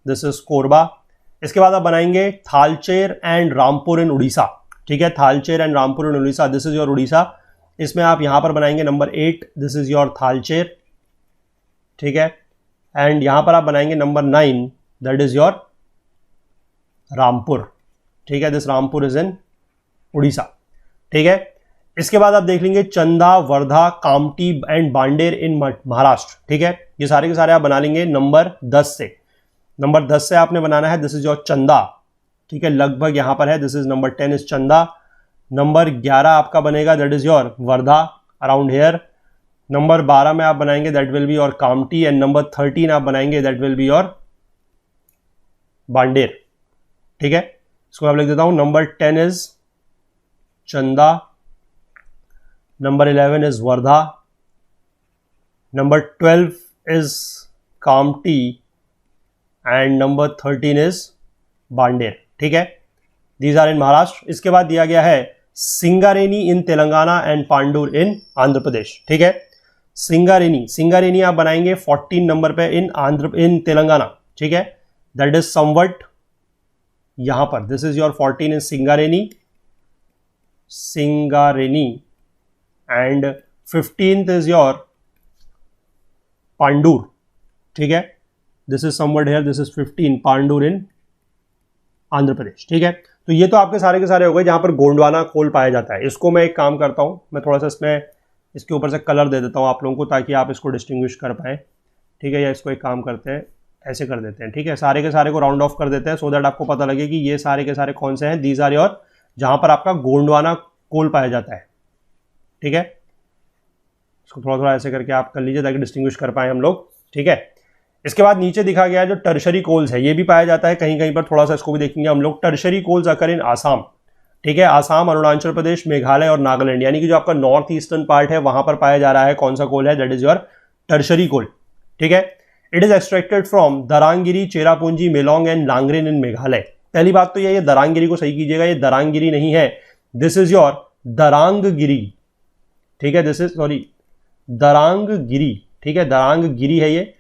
this is Korba. इसके बाद आप बनाएंगे थालचेर एंड रामपुर इन उड़ीसा। ठीक है, Talcher and Rampur in Orissa, this is your Orissa. इसमें आप यहां पर बनाएंगे number 8, this is your Talcher. ठीक है, एंड यहां पर आप बनाएंगे number 9, that is your Rampur. ठीक है, this Rampur is in Orissa. ठीक है, इसके बाद आप देख लेंगे चंदा, वर्धा, कामटी एंड बांडेर इन महाराष्ट्र। ठीक है, ये सारे के सारे आप बना लेंगे नंबर 10 से। नंबर 10 से आपने बनाना है, दिस इज योर चंदा। ठीक है, लगभग यहां पर है, दिस इज नंबर 10 इज चंदा। नंबर 11 आपका बनेगा, that is your Wardha, around hair. Number 12 में आप बनाएंगे, that will be your Kamptee, and number 13 आप बनाएंगे, दैट विल बी योर बांडेर। ठीक है, इसको मैं लिख देता हूं, नंबर 10 इज चंदा, number 11 is Wardha, number 12 is Kamptee, and number 13 is बांडेर। ठीक है, दीज आर इन महाराष्ट्र। इसके बाद दिया गया है सिंगारेनी इन तेलंगाना एंड पांडुर इन आंध्र प्रदेश। ठीक है, सिंगारेनी आप बनाएंगे 14 नंबर पे इन तेलंगाना। ठीक है, दैट इज समवट यहां पर, this is your 14 in Singareni, and 15th is your Pandur. ठीक है, this is somewhat here, this is 15 Pandur in Andhra Pradesh. ठीक है, तो ये तो आपके सारे के सारे हो गए जहां पर गोंडवाना कोल पाया जाता है। इसको मैं एक काम करता हूं, मैं थोड़ा सा इसमें इसके ऊपर से कलर दे देता हूं आप लोगों को, ताकि आप इसको डिस्टिंग्विश कर पाए। ठीक है, या इसको एक काम करते हैं, ऐसे कर देते हैं। ठीक है, सारे के सारे को राउंड ऑफ कर देते हैं, सो दैट आपको पता लगे कि ये सारे के सारे कौन से हैं। दीज आर योर, जहां पर आपका गोंडवाना कोल पाया जाता है। ठीक है, इसको थोड़ा थोड़ा ऐसे करके आप कर लीजिए, ताकि डिस्टिंग्विश कर पाए हम लोग। ठीक है, इसके बाद नीचे दिखा गया है जो टर्शरी कोल्स है, ये भी पाया जाता है कहीं कहीं पर, थोड़ा सा इसको भी देखेंगे हम लोग। टर्शरी कोल्स अकर इन आसाम। ठीक है, आसाम, अरुणाचल प्रदेश, मेघालय और नागालैंड, यानी कि जो आपका नॉर्थ ईस्टर्न पार्ट है वहां पर पाया जा रहा है। कौन सा कोल है, that is your tertiary coal. ठीक है, it is extracted from Darangiri, Cherrapunji, Mellong and Langrin in Meghalaya. पहली बात तो ये दरांगगिरी को सही कीजिएगा, ये दरांगगिरी नहीं है, दिस इज योर दरांगगिरी। ठीक है, दिस इज सॉरी दरांगगिरी। ठीक है, दरांगगिरी है ये।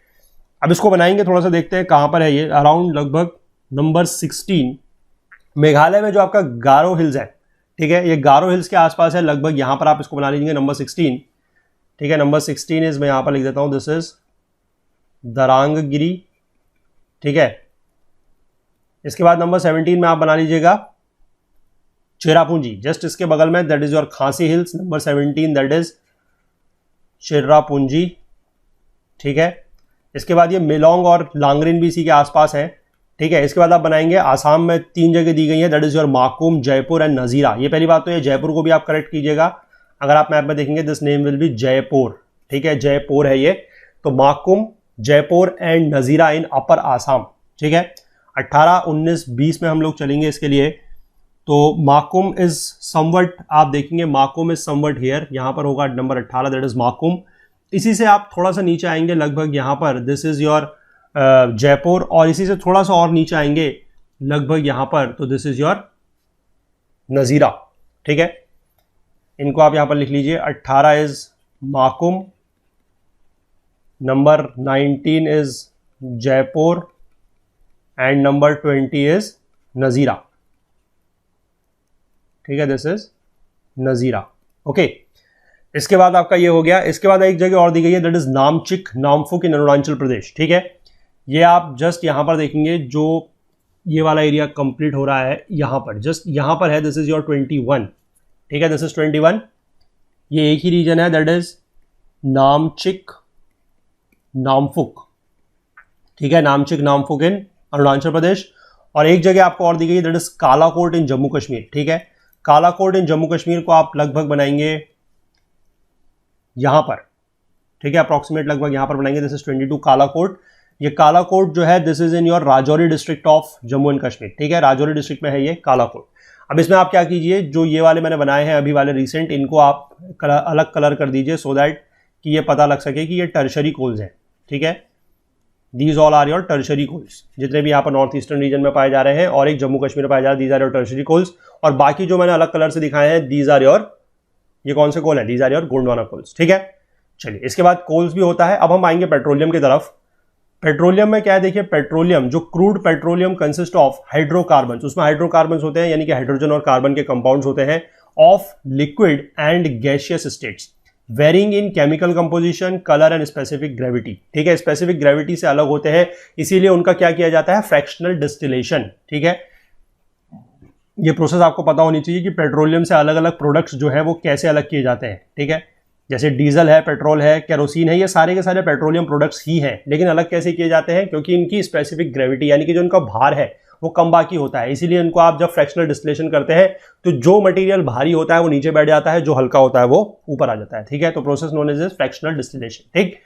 अब इसको बनाएंगे, थोड़ा सा देखते हैं कहां पर है ये, अराउंड लगभग नंबर 16 मेघालय में जो आपका गारो हिल्स है। ठीक है, ये गारो हिल्स के आसपास है लगभग, यहां पर आप इसको बना लीजिए नंबर 16। ठीक है, नंबर 16 इज, मैं यहां पर लिख देता हूं, दिस इज दरांगगिरी। ठीक है, इसके बाद नंबर 17 में आप बना लीजिएगा चेरापूंजी, जस्ट इसके बगल में, दैट इज योर खांसी hills, number 17 that is Cherrapunji. ठीक है, इसके बाद ये मेलोंग और लांगरेन भी इसी के आसपास है। ठीक है, इसके बाद आप बनाएंगे, आसाम में 3 जगह दी गई है, that is your Makum, Jaipur and Nazira. ये पहली बात तो ये जयपुर को भी आप करेक्ट कीजिएगा, अगर आप मैप में देखेंगे this name will be Jaipur. ठीक है, जयपुर है ये, तो माकुम, जयपुर एंड नजीरा इन अपर आसाम। ठीक है, 18, 19, 20 में हम लोग चलेंगे इसके लिए। तो माकुम इज समवट, आप देखेंगे माकुम इज समवट हियर, यहां पर होगा नंबर 18, दैट इज माकुम। इसी से आप थोड़ा सा नीचे आएंगे लगभग यहां पर, दिस इज योर जयपुर, और इसी से थोड़ा सा और नीचे आएंगे लगभग यहां पर, तो दिस इज योर नजीरा। ठीक है, इनको आप यहां पर लिख लीजिए, 18 is Makum, number 19 is Jaipur and number 20 is Nazira. ठीक है, दिस इज नजीरा। ओके, इसके बाद आपका ये हो गया। इसके बाद एक जगह और दी गई है, दैट इज नामचिक, नामफुक इन अरुणाचल प्रदेश। ठीक है, ये आप जस्ट यहाँ पर देखेंगे जो ये वाला एरिया कंप्लीट हो रहा है यहाँ पर, जस्ट यहाँ पर है, दिस इज योर 21, ठीक है, दिस इज 21। ये एक ही रीजन है, दैट इज नामचिक नामफुक, ठीक है, नामचिक नामफुक इन अरुणाचल प्रदेश। और एक जगह आपको और दी गई, दैट इज कालाकोट इन जम्मू कश्मीर, ठीक है। कालाकोट इन जम्मू कश्मीर को आप लगभग बनाएंगे यहां पर, ठीक है, अप्रॉक्सीमेट लगभग यहां पर बनाएंगे, दिस इज 22 कालाकोट। ये कालाकोट जो है this is in your Rajouri district of Jammu and Kashmir, ठीक है, राजौरी डिस्ट्रिक्ट में है ये कालाकोट। अब इसमें आप क्या कीजिए, जो ये वाले मैंने बनाए हैं अभी वाले रिसेंट, इनको आप अलग कलर कर दीजिए सो दैट कि ये पता लग सके कि ये टर्शरी कोल्स हैं, ठीक है। These all are your tertiary coals, जितने भी यहाँ पर नॉर्थ ईस्टर्न रीजन में पाए जा रहे हैं और एक जम्मू कश्मीर में पाए जा रहे हैं, these are your tertiary coals. और बाकी जो मैंने अलग कलर से दिखाए हैं, दीज आर योर, ये कौन से कोल है, these are your Gondwana coals, ठीक है। चलिए, इसके बाद कोल्स भी होता है। अब हम आएंगे पेट्रोलियम की तरफ। पेट्रोलियम में क्या है, देखिए, पेट्रोलियम, जो crude petroleum consist of hydrocarbon, उसमें हाइड्रोकार्बन होते हैं, यानी कि हाइड्रोजन और कार्बन के कंपाउंड्स होते हैं, of liquid and gaseous states, varying in chemical composition, colour and specific gravity, ठीक है, स्पेसिफिक ग्रेविटी से अलग होते हैं, इसीलिए उनका क्या किया जाता है, फ्रैक्शनल डिस्टिलेशन, ठीक है। ये प्रोसेस आपको पता होनी चाहिए कि पेट्रोलियम से अलग अलग प्रोडक्ट्स जो है वो कैसे अलग किए जाते हैं, ठीक है। जैसे डीजल है, पेट्रोल है, केरोसिन है, ये सारे के सारे पेट्रोलियम प्रोडक्ट्स ही हैं, लेकिन अलग कैसे किए जाते हैं, क्योंकि इनकी स्पेसिफिक ग्रेविटी यानी कि जो इनका भार है वो कम बाकी होता है, इसीलिए इनको आप जब फ्रैक्शनल डिस्टिलेशन करते हैं तो जो मटेरियल भारी होता है वो नीचे बैठ जाता है, जो हल्का होता है वो ऊपर आ जाता है, ठीक है। तो process known as fractional distillation, ठीक।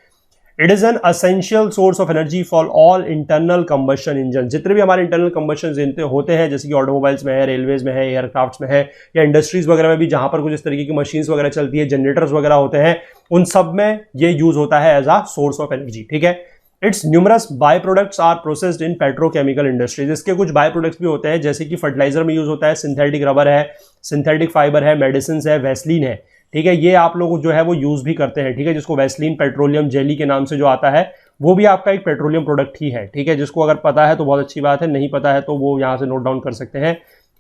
It is an essential source of energy for all internal combustion engine, जितने भी हमारे इंटरनल कंबशन होते हैं, जैसे कि ऑटोमोबाइल्स में है, रेलवेज में है, एयरक्राफ्ट्स में है, या इंडस्ट्रीज वगैरह में भी जहां पर कुछ इस तरीके की मशीन्स वगैरह चलती है, जनरेटर्स वगैरह होते हैं, उन सब में ये यूज होता है as a source of energy, ठीक है। Its numerous by products are processed in petrochemical industries, इसके कुछ बाय प्रोडक्ट्स भी होते हैं, जैसे कि फर्टिलाइजर में यूज होता है, सिंथेटिक रबर है, सिंथेटिक फाइबर है, मेडिसिन है, वैसलीन है, ठीक है, ये आप लोग जो है वो यूज भी करते हैं, ठीक है, जिसको वैसलीन पेट्रोलियम जेली के नाम से जो आता है वो भी आपका एक पेट्रोलियम प्रोडक्ट ही है, ठीक है, जिसको अगर पता है तो बहुत अच्छी बात है, नहीं पता है तो वो यहाँ से नोट डाउन कर सकते हैं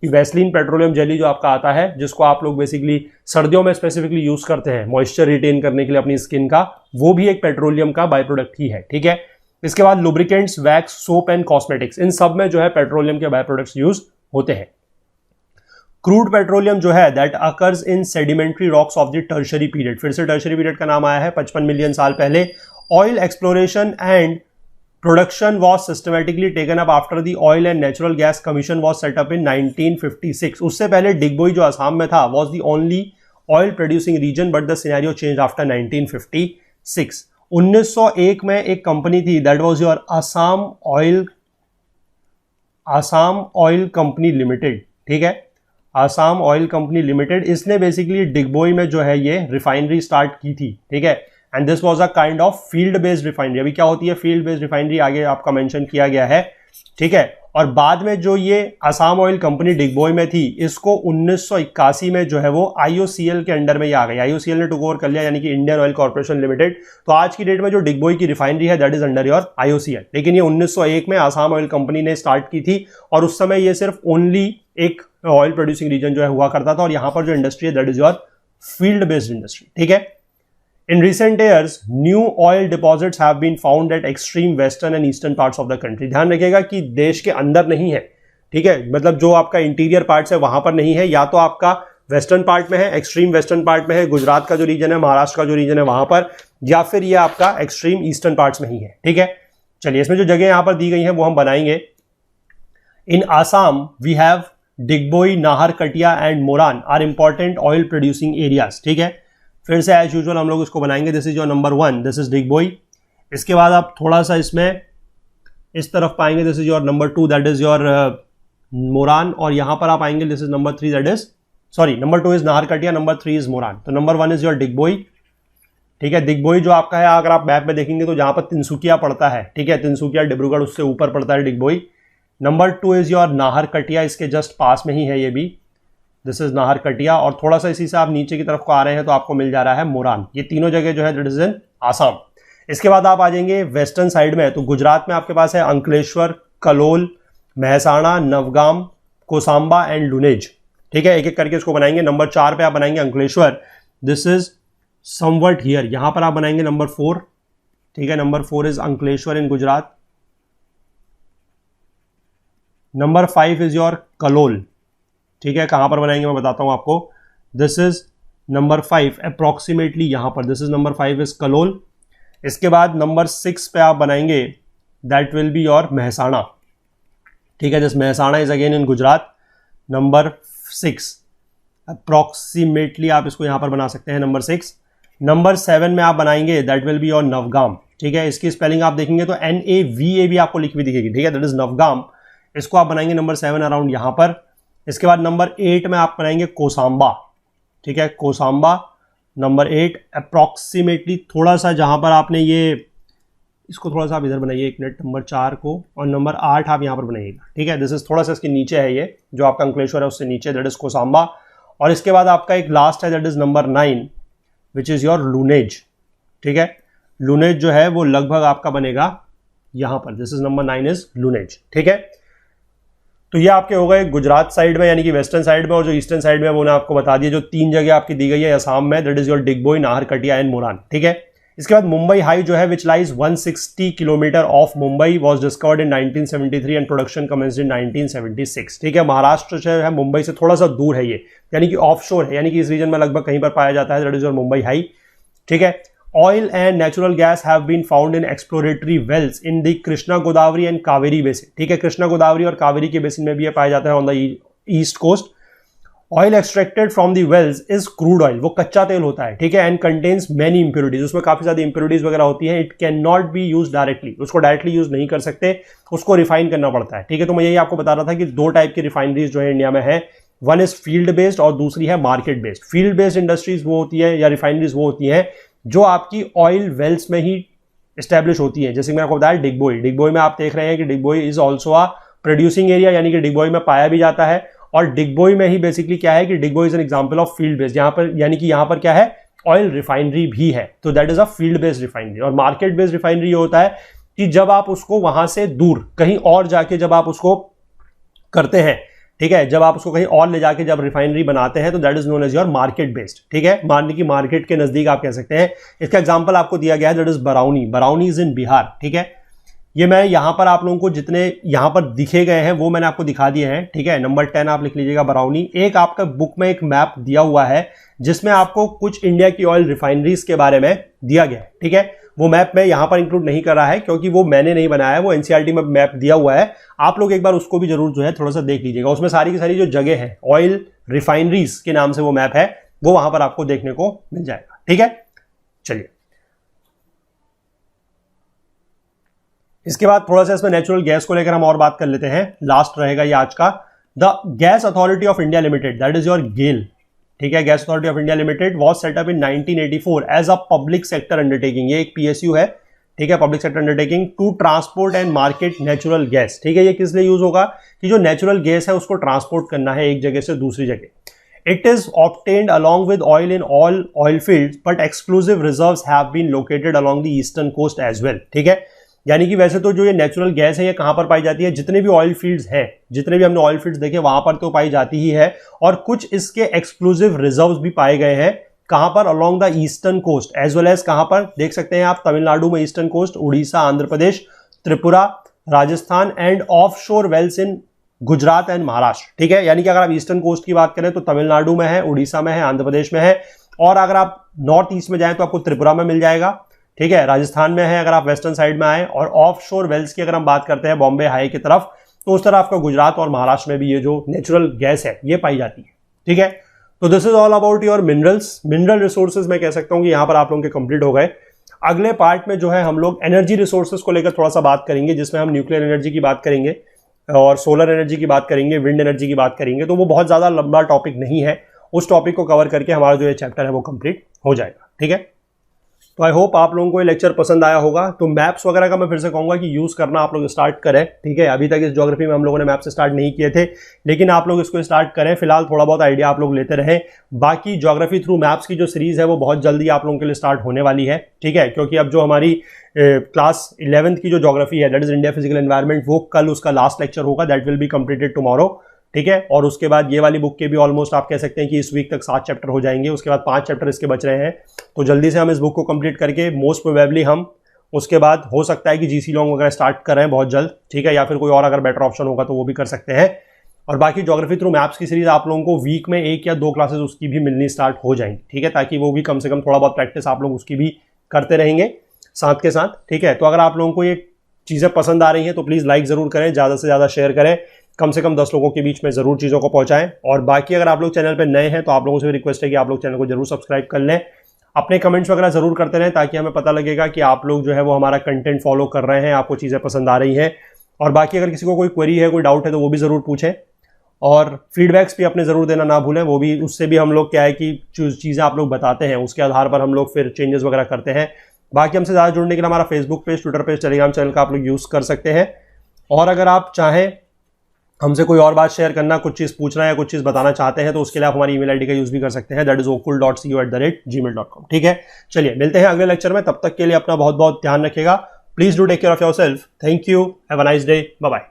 कि वैसलीन पेट्रोलियम जेली जो आपका आता है, जिसको आप लोग बेसिकली सर्दियों में स्पेसिफिकली यूज करते हैं मॉइस्चर रिटेन करने के लिए अपनी स्किन का, वो भी एक पेट्रोलियम का बाय प्रोडक्ट ही है, ठीक है। इसके बाद lubricants, wax, soap and cosmetics, इन सब में जो है पेट्रोलियम के बाय प्रोडक्ट्स यूज होते हैं। क्रूड पेट्रोलियम जो है that occurs in sedimentary rocks of the tertiary period, फिर से टर्शरी पीरियड का नाम आया है, 55 मिलियन साल पहले। Oil exploration and production was systematically taken up after the Oil and natural Gas Commission was set up in 1956। उससे पहले डिगबोई जो असम में था was the only oil producing region, but the scenario change after 1956। 1901 में एक company थी, that was your Assam Oil Company Limited, ठीक है, आसाम ऑयल कंपनी लिमिटेड। इसने बेसिकली डिगबोई में जो है ये रिफाइनरी स्टार्ट की थी, ठीक है, and this was a kind of field based refinery. अभी क्या होती है फील्ड बेस्ड रिफाइनरी, आगे आपका मेंशन किया गया है, ठीक है। और बाद में जो ये आसाम ऑयल कंपनी डिगबोई में थी, इसको 1981 में जो है वो IOCL के अंडर में ये आ गई, IOCL ने टुक ओवर कर लिया, यानी कि इंडियन ऑयल कॉर्पोरेशन लिमिटेड। तो आज की डेट में जो डिगबोई की रिफाइनरी है that is under your IOCL, लेकिन ये 1901 में आसाम ऑयल कंपनी ने स्टार्ट की थी, और उस समय ये सिर्फ ओनली एक ऑयल प्रोड्यूसिंग रीजन जो है हुआ करता था, और यहां पर जो इंडस्ट्री है that is your field based industry, ठीक है। In recent years, new oil deposits have been found at extreme western and eastern parts of the country. ध्यान रखिएगा कि देश के अंदर नहीं है, ठीक है, मतलब जो आपका इंटीरियर पार्ट्स है वहां पर नहीं है, या तो आपका वेस्टर्न पार्ट में है, एक्सट्रीम वेस्टर्न पार्ट में है, गुजरात का जो रीजन है, महाराष्ट्र का जो रीजन है वहां पर, या फिर ये आपका एक्सट्रीम ईस्टर्न पार्ट्स में ही है, ठीक है। चलिए, इसमें जो जगह यहां पर दी गई है वो हम बनाएंगे। In Assam we have Digboi, Naharkatiya and Moran are important oil producing areas, ठीक है। फिर से एज यूजुअल हम लोग इसको बनाएंगे, this is your number 1, this is Digboi. इसके बाद आप थोड़ा सा इसमें इस तरफ पाएंगे, this is your number 2, that is your Moran, और यहां पर आप आएंगे, this is number 3, that is sorry number 2 is Naharkatia, number 3 is Moran. तो नंबर 1 इज योर डिगबोई, ठीक है। डिगबोई जो आपका है, अगर आप मैप में देखेंगे तो जहां पर तिनसुकिया पड़ता है, ठीक है, तिनसुकिया डिब्रूगढ़ उससे ऊपर पड़ता है Digboi. Number 2 is your Naharkatia, इसके जस्ट पास में ही है ये भी, दिस इज नाहरकटिया, और थोड़ा सा इसी से आप नीचे की तरफ को आ रहे हैं तो आपको मिल जा रहा है मोरान। ये तीनों जगह जो है दैट इज इन आसाम। इसके बाद आप आ जाएंगे वेस्टर्न साइड में, तो गुजरात में आपके पास है अंकलेश्वर, कलोल, महसाणा, नवगाम, कोसांबा एंड लुनेज, ठीक है। एक एक करके इसको बनाएंगे। नंबर 4 पे आप बनाएंगे Ankleshwar, this is somewhat here, यहां पर आप बनाएंगे नंबर 4, ठीक है, number 4 is Ankleshwar in Gujarat. Number 5 is your Kalol, ठीक है। कहां पर बनाएंगे मैं बताता हूं आपको। दिस इज नंबर 5 अप्रोक्सीमेटली यहां पर, this is number 5 is Kalol. इसके बाद नंबर 6 पे आप बनाएंगे, that will be your Mehsana, ठीक है। This Mehsana is again in Gujarat, number 6 approximately आप इसको यहां पर बना सकते हैं, नंबर 6। नंबर 7 में आप बनाएंगे, that will be your Navgam, ठीक है। इसकी स्पेलिंग आप देखेंगे तो NAVA भी आपको लिखी हुई दिखेगी, ठीक है, दैट इज नवगाम। इसको आप बनाएंगे नंबर 7 अराउंड यहां पर। इसके बाद नंबर 8 में आप बनाएंगे कोसांबा, ठीक है, कोसांबा नंबर 8 अप्रोक्सीमेटली थोड़ा सा जहां पर आपने ये, इसको थोड़ा सा आप इधर बनाइए, एक मिनट, नंबर 4 को, और नंबर 8 आप यहां पर बनाइएगा, ठीक है। दिस इज थोड़ा सा इसके नीचे है, ये जो आपका अंकलेश्वर है उससे नीचे, दैट इज कोसांबा। और इसके बाद आपका एक लास्ट है, that is number 9 which is your Lunej, ठीक है। लुनेज जो है वो लगभग आपका बनेगा यहां पर, दिस इज नंबर 9 इज लुनेज, ठीक है। तो ये आपके हो गए गुजरात साइड में, यानी कि वेस्टर्न साइड में, और जो ईस्टर्न साइड में वो ने आपको बता दिया। जो 3 जगह आपकी दी गई है असम में, that is your Digboi, Naharkatiya and Moran, ठीक है। इसके बाद मुंबई हाई जो है which lies 160 kilometer off Mumbai was discovered in 1973 and production commenced in 1976, ठीक है। महाराष्ट्र जो है मुंबई से थोड़ा सा दूर है ये, यानी कि ऑफशोर है, यानी कि इस रीजन में लगभग कहीं पर पाया जाता है, that is your Mumbai high, ठीक है। Oil and natural gas have been found in exploratory wells in the Krishna Godavari and Kaveri basin, ठीक है। कृष्णा गोदावरी और कावेरी के बेसिन में भी ये पाया जाता है on the east coast. Oil extracted from the wells is crude oil, वो कच्चा तेल होता है, ठीक है, एंड कंटेन्स मेनी इंप्योरिटीज, उसमें काफी ज्यादा इंप्योरिटीज वगैरह होती है। It can not be use directly, उसको डायरेक्टली यूज नहीं कर सकते, उसको रिफाइन करना पड़ता है, ठीक है। तो मैं यही आपको बता रहा था कि 2 टाइप की रिफाइनरीज जो है इंडिया में है, वन इज फील्ड बेस्ड और दूसरी है market based. Field based industries वो होती है या रिफाइनरीज वो होती है जो आपकी ऑयल वेल्स में ही एस्टेब्लिश होती है। जैसे मैंने आपको बताया डिगबोई, डिगबोई में आप देख रहे हैं कि Digboi is also a producing area, यानी कि डिगबोई में पाया भी जाता है। और डिगबोई में ही बेसिकली क्या है कि Digboi is an example of field based, यहाँ पर यानी कि यहाँ पर क्या है, ऑयल रिफाइनरी भी है, तो that is a field based refinery. और मार्केट बेस्ड रिफाइनरी होता है कि जब आप उसको वहां से दूर कहीं और जाके जब आप उसको करते हैं, ठीक है, जब आप उसको कहीं और ले जाके जब रिफाइनरी बनाते हैं, तो that is known as your market based, ठीक है। मानने की मार्केट के नजदीक आप कह सकते हैं। इसका एग्जांपल आपको दिया गया है, that is Barauni, Barauni is in Bihar, ठीक है। ये मैं यहां पर आप लोगों को जितने यहां पर दिखे गए हैं वो मैंने आपको दिखा दिए हैं, ठीक है। नंबर 10 आप लिख लीजिएगा बरौनी। एक आपका बुक में एक मैप दिया हुआ है जिसमें आपको कुछ इंडिया की ऑयल रिफाइनरीज के बारे में दिया गया है, ठीक है। वो मैप मैं यहां पर इंक्लूड नहीं कर रहा है क्योंकि वो मैंने नहीं बनाया है, वो एनसीईआरटी में मैप दिया हुआ है। आप लोग एक बार उसको भी जरूर जो है थोड़ा सा देख लीजिएगा, उसमें सारी की सारी जो जगह है ऑयल रिफाइनरीज के नाम से वो मैप है, वो वहां पर आपको देखने को मिल जाएगा, ठीक है। चलिए, इसके बाद थोड़ा सा इसमें नेचुरल गैस को लेकर हम और बात कर लेते हैं, लास्ट रहेगा ये आज का। The Gas Authority of India Limited, that is your GAIL, ठीक है। Gas Authority of India Limited was set up in 1984 as a public sector undertaking, ये एक PSU है, ठीक है, public sector undertaking to transport and market natural gas, ठीक है। ये किस लिए यूज होगा कि जो नेचुरल गैस है उसको ट्रांसपोर्ट करना है एक जगह से दूसरी जगह। It is obtained along with oil in all oil fields but exclusive reserves have been located along the eastern coast as well, ठीक है। यानी कि वैसे तो जो ये नेचुरल गैस है ये कहां पर पाई जाती है, जितने भी ऑयल फील्ड्स हैं, जितने भी हमने ऑयल फील्ड्स देखे वहां पर तो पाई जाती ही है, और कुछ इसके एक्सक्लूसिव रिजर्व्स भी पाए गए हैं। कहां पर? Along the eastern coast as well as कहां पर देख सकते हैं आप, Tamil Nadu eastern coast, Orissa, Andhra Pradesh, Tripura, Rajasthan and offshore wells in Gujarat and Maharashtra, ठीक है। यानी कि अगर आप ईस्टर्न कोस्ट की बात करें तो तमिलनाडु में है, उड़ीसा में है, आंध्र प्रदेश में है, और अगर आप नॉर्थ ईस्ट में जाएं तो आपको त्रिपुरा में मिल जाएगा, ठीक है, राजस्थान में है अगर आप वेस्टर्न साइड में आए। और ऑफ शोर वेल्स की अगर हम बात करते हैं बॉम्बे हाई की तरफ, तो उस तरह आपका गुजरात और महाराष्ट्र में भी ये जो नेचुरल गैस है ये पाई जाती है, ठीक है। तो this is all about your minerals, mineral resources. मैं कह सकता हूं कि यहां पर आप लोगों के कंप्लीट हो गए। अगले पार्ट में जो है हम लोग एनर्जी रिसोर्सेज को लेकर थोड़ा सा बात करेंगे, जिसमें हम न्यूक्लियर एनर्जी की बात करेंगे और सोलर एनर्जी की बात करेंगे, विंड एनर्जी की बात करेंगे। तो वो बहुत ज्यादा लंबा टॉपिक नहीं है, उस टॉपिक को कवर करके हमारा जो ये चैप्टर है वो कंप्लीट हो जाएगा, ठीक है। तो आई होप आप लोगों को ये लेक्चर पसंद आया होगा। तो मैप्स वगैरह का मैं फिर से कहूंगा कि यूज करना आप लोग स्टार्ट करें, ठीक है। अभी तक इस ज्योग्राफी में हम लोगों ने मैप से स्टार्ट नहीं किए थे, लेकिन आप लोग इसको स्टार्ट करें। फिलहाल थोड़ा बहुत आइडिया आप लोग लेते रहें। बाकी ज्योग्राफी थ्रू मैप्स की जो सीरीज है वो बहुत जल्दी आप लोगों के लिए स्टार्ट होने वाली है, ठीक है। क्योंकि अब जो हमारी क्लास 11th की जो ज्योग्राफी है, that is India physical environment, वो कल उसका लास्ट लेक्चर होगा, that will be completed tomorrow, ठीक है। और उसके बाद ये वाली बुक के भी ऑलमोस्ट आप कह सकते हैं कि इस वीक तक 7 चैप्टर हो जाएंगे। उसके बाद 5 चैप्टर इसके बच रहे हैं, तो जल्दी से हम इस बुक को कंप्लीट करके मोस्ट प्रोबेबली हम उसके बाद हो सकता है कि जीसी लॉन्ग वगैरह स्टार्ट कर रहे हैं बहुत जल्द, ठीक है, या फिर कोई और अगर बेटर ऑप्शन होगा तो वो भी कर सकते हैं। और बाकी ज्योग्राफी थ्रू मैप्स की सीरीज आप लोगों को वीक में 1 या 2 क्लासेस उसकी भी मिलनी स्टार्ट हो जाएंगी, ठीक है, ताकि वो भी कम से कम थोड़ा बहुत प्रैक्टिस आप लोग उसकी भी करते रहेंगे साथ के साथ, ठीक है। तो अगर आप लोगों को ये चीज़ें पसंद आ रही हैं तो प्लीज़ लाइक ज़रूर करें, ज़्यादा से ज़्यादा शेयर करें, कम से कम 10 लोगों के बीच में ज़रूर चीज़ों को पहुंचाएं। और बाकी अगर आप लोग चैनल पर नए हैं तो आप लोगों से भी रिक्वेस्ट है कि आप लोग चैनल को जरूर सब्सक्राइब कर लें, अपने कमेंट्स वगैरह जरूर करते रहें, ताकि हमें पता लगेगा कि आप लोग जो है वो हमारा कंटेंट फॉलो कर रहे हैं, आपको चीज़ें पसंद आ रही हैं। और बाकी अगर किसी को कोई क्वेरी है, कोई डाउट है तो वो भी ज़रूर पूछें, और फीडबैक्स भी अपने ज़रूर देना ना भूलें, वो भी, उससे भी हम लोग क्या है कि जो चीज़ें आप लोग बताते हैं उसके आधार पर हम लोग फिर चेंजेस वगैरह करते हैं। बाकी हमसे ज़्यादा जुड़ने के लिए हमारा Facebook page, Twitter page, Telegram channel का आप लोग यूज़ कर सकते हैं। और अगर आप चाहें हमसे कोई और बात शेयर करना, कुछ चीज़ पूछना या कुछ चीज़ बताना चाहते हैं तो उसके लिए आप हमारी ईमेल आईडी का यूज़ भी कर सकते हैं, दैट इज okul.co@gmail.com, ठीक है। चलिए मिलते हैं अगले लेक्चर में, तब तक के लिए अपना बहुत बहुत ध्यान रखिएगा। Please do take care of yourself. Thank you, have a nice day, bye bye.